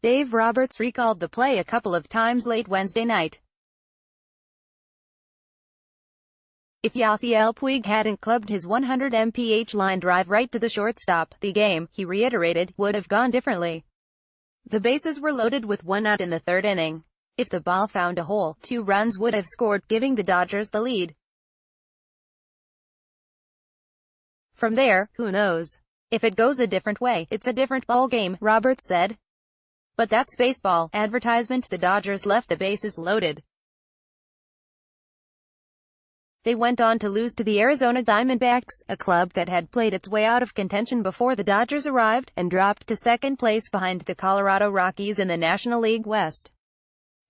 Dave Roberts recalled the play a couple of times late Wednesday night. If Yasiel Puig hadn't clubbed his 100 mph line drive right to the shortstop, the game, he reiterated, would have gone differently. The bases were loaded with one out in the third inning. If the ball found a hole, 2 runs would have scored, giving the Dodgers the lead. From there, who knows? If it goes a different way, it's a different ball game, Roberts said. But that's baseball. Advertisement. The Dodgers left the bases loaded. They went on to lose to the Arizona Diamondbacks, a club that had played its way out of contention before the Dodgers arrived, and dropped to second place behind the Colorado Rockies in the National League West.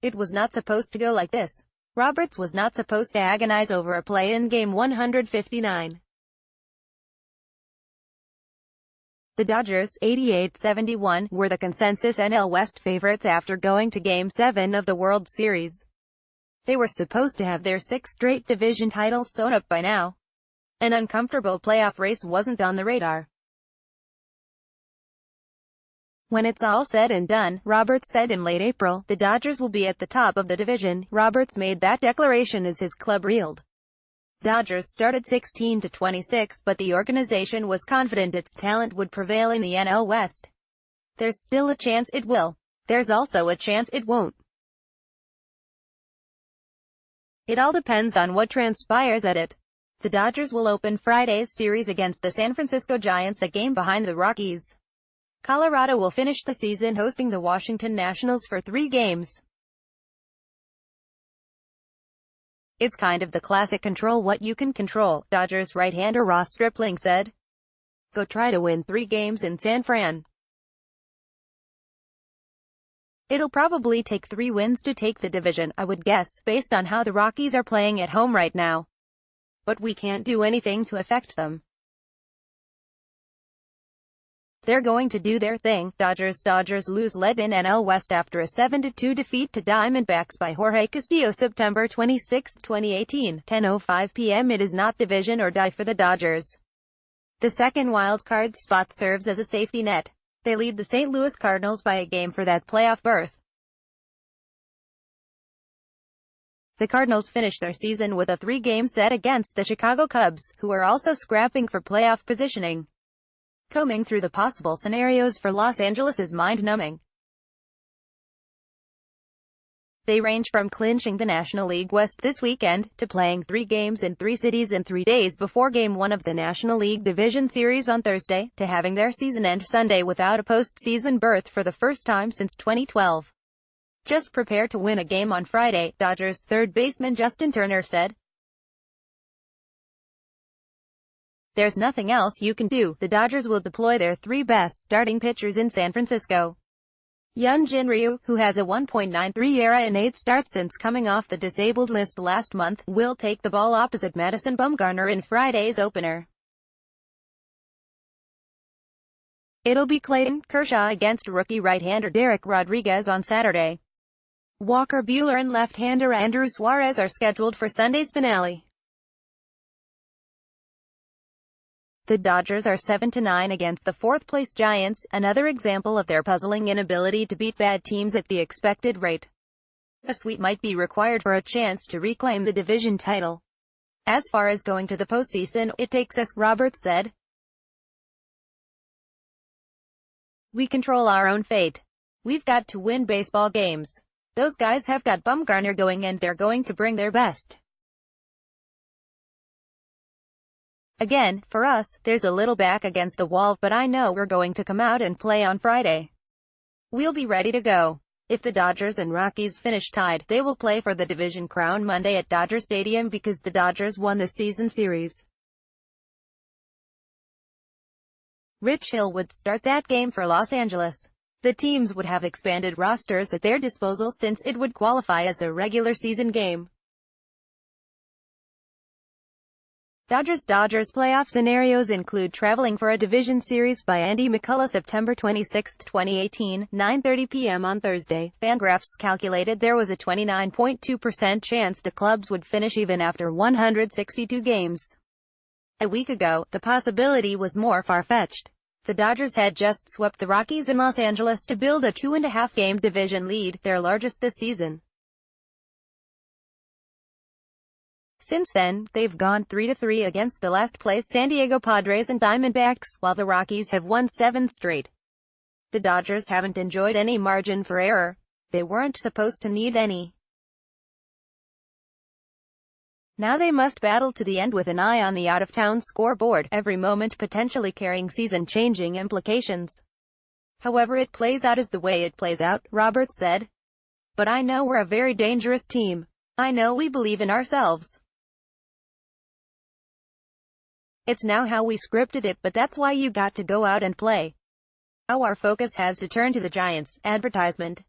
It was not supposed to go like this. Roberts was not supposed to agonize over a play in Game 159. The Dodgers, 88-71, were the consensus NL West favorites after going to Game 7 of the World Series. They were supposed to have their 6th straight division titles sewn up by now. An uncomfortable playoff race wasn't on the radar. When it's all said and done, Roberts said in late April, the Dodgers will be at the top of the division. Roberts made that declaration as his club reeled. Dodgers started 16-26, but the organization was confident its talent would prevail in the NL West. There's still a chance it will. There's also a chance it won't. It all depends on what transpires at it. The Dodgers will open Friday's series against the San Francisco Giants, a game behind the Rockies. Colorado will finish the season hosting the Washington Nationals for 3 games. It's kind of the classic control what you can control, Dodgers right-hander Ross Stripling said. Go try to win 3 games in San Fran. It'll probably take 3 wins to take the division, I would guess, based on how the Rockies are playing at home right now. But we can't do anything to affect them. They're going to do their thing. Dodgers lose lead in NL West after a 7-2 defeat to Diamondbacks by Jorge Castillo September 26, 2018, 10:05 p.m. It is not division or die for the Dodgers. The second wildcard spot serves as a safety net. They lead the St. Louis Cardinals by a game for that playoff berth. The Cardinals finished their season with a 3-game set against the Chicago Cubs, who are also scrapping for playoff positioning. Combing through the possible scenarios for Los Angeles is mind-numbing. They range from clinching the National League West this weekend, to playing 3 games in 3 cities in 3 days before Game 1 of the National League Division Series on Thursday, to having their season end Sunday without a postseason berth for the first time since 2012. Just prepare to win a game on Friday, Dodgers third baseman Justin Turner said. There's nothing else you can do. The Dodgers will deploy their 3 best starting pitchers in San Francisco. Hyun-Jin Ryu, who has a 1.93 ERA in 8 starts since coming off the disabled list last month, will take the ball opposite Madison Bumgarner in Friday's opener. It'll be Clayton Kershaw against rookie right-hander Derek Rodriguez on Saturday. Walker Buehler and left-hander Andrew Suarez are scheduled for Sunday's finale. The Dodgers are 7-9 against the 4th-place Giants, another example of their puzzling inability to beat bad teams at the expected rate. A sweep might be required for a chance to reclaim the division title. As far as going to the postseason, it takes us, Roberts said. We control our own fate. We've got to win baseball games. Those guys have got Bumgarner going and they're going to bring their best. Again, for us, there's a little back against the wall, but I know we're going to come out and play on Friday. We'll be ready to go. If the Dodgers and Rockies finish tied, they will play for the division crown Monday at Dodger Stadium because the Dodgers won the season series. Rich Hill would start that game for Los Angeles. The teams would have expanded rosters at their disposal since it would qualify as a regular season game. Dodgers playoff scenarios include traveling for a division series by Andy McCullough September 26, 2018, 9:30 p.m. on Thursday. Fangraphs calculated there was a 29.2% chance the clubs would finish even after 162 games. A week ago, the possibility was more far-fetched. The Dodgers had just swept the Rockies in Los Angeles to build a 2.5-game division lead, their largest this season. Since then, they've gone 3-3 against the last-place San Diego Padres and Diamondbacks, while the Rockies have won 7 straight. The Dodgers haven't enjoyed any margin for error. They weren't supposed to need any. Now they must battle to the end with an eye on the out-of-town scoreboard, every moment potentially carrying season-changing implications. However it plays out is the way it plays out, Roberts said. But I know we're a very dangerous team. I know we believe in ourselves. It's now how we scripted it, but that's why you got to go out and play. Now our focus has to turn to the Giants. Advertisement.